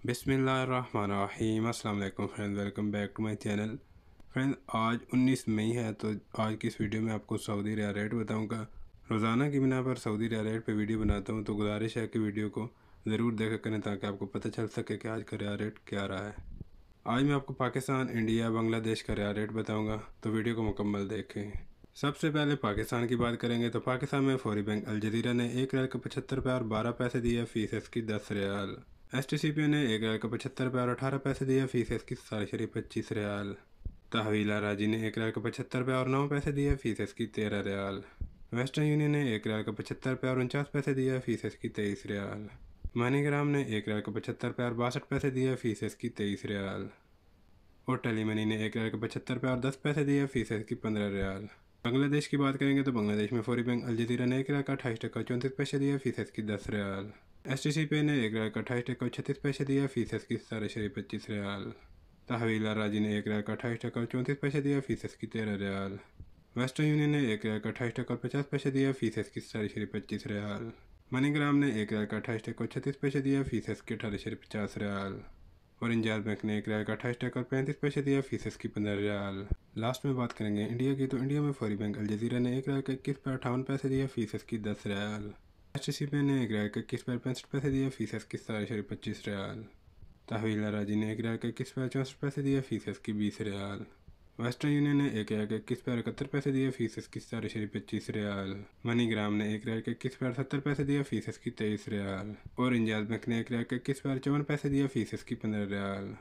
बिस्मिल्लाहिर्रहमानिर्रहीम। अस्सलाम वालेकुम friends, welcome back to my channel. Friends, आज 19 मई है, तो आज की इस वीडियो में आपको सऊदी रियाल रेट बताऊंगा। रोज़ाना की बिना पर सऊदी रियाल रेट पे वीडियो बनाता हूं, तो गुजारिश है कि वीडियो को ज़रूर देखा करें ताकि आपको पता चल सके कि आज का रियाल रेट क्या रहा है। आज मैं आपको पाकिस्तान, इंडिया, बांग्लादेश का रियाल रेट बताऊँगा, तो वीडियो को मुकम्मल देखें। सबसे पहले पाकिस्तान की बात करेंगे तो पाकिस्तान में फौरी बैंक अल जज़ीरा ने 1 रियाल का 75 रुपये और 12 पैसे दिए फ़ीस की 10 रियाल। STCP ने 1 रियाल का 75 रुपये और 18 पैसे दिए फ़ीस की 25 रियाल। तहवील राजी ने 1 रियाल का 75 रुपये और 9 पैसे दिए फ़ीस की 13 रियाल। वेस्टर्न यूनियन ने 1 रियाल का 75 रुपये और 49 पैसे दिए फ़ीस की 23 रियाल। मनीग्राम ने 1 रियाल का 75 रुपये और 62 पैसे दिए फ़ीस की 23 रियाल। और टेली मनी ने 1 रियाल का 75 रुपये और 10 पैसे दिए फ़ीस की 15 रियाल। बांग्लादेश की बात करेंगे तो बांग्लादेश में फौरी बैंक अल जज़ीरा ने 1 रियाल का 28 टका 34 पैसे दिए फ़ीस की 10 रियाल। STCP ने 1 रियाल का 28 टका 36 पैसे दिए फ़ीस की 25 रियाल। तहवील राजी ने 1 रियाल का 28 टका 34 पैसे दिए फ़ीस की 13 रियाल। वेस्टर्न यूनियन ने 1 रियाल का 28 टका 50 पैसे दिए फ़ीस की 25 रियाल। मनीग्राम ने 1 रियाल का 28 टका 36 पैसे दिए फ़ीस की 50 रियाल। और इंजाज बैंक ने 1 रियाल का 28 टका 35 पैसे दिया फ़ीस की 15 रियाल। लास्ट में बात करेंगे इंडिया की, तो इंडिया में फौरी बैंक अल जज़ीरा ने 1 रियाल का 21 पैसे 58 पैसे दिया फ़ीस की 10 रियाल। STCP ने 1 रियाल का 21 पैसे 65 पैसे दिया फ़ीस की 25 रियाल। तहवील राजी ने 1 रियाल का 21 पैसे 64 पैसे दिया फ़ीस की 20 रियाल। वेस्टर्न यूनियन ने 1 रियाल का 21 पैसे 71 पैसे दिए फ़ीस की 25 रियाल। मनीग्राम ने 1 रियाल का 21 पैसे 70 पैसे दिए फ़ीस की 23 रियाल। और इंजाज बैंक ने 1 रियाल का 21 पैसे 54 पैसे दिए फ़ीस की 15 रियाल।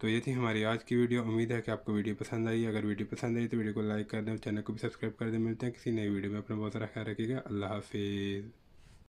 तो ये थी हमारी आज की वीडियो। उम्मीद है कि आपको वीडियो पसंद आई। अगर वीडियो पसंद आई तो वीडियो को लाइक कर दें और चैनल को भी सब्सक्राइब कर दें। मिलते हैं किसी नई वीडियो में। अपना बहुत सारा ख्याल रखिएगा। अल्लाह हाफिज़।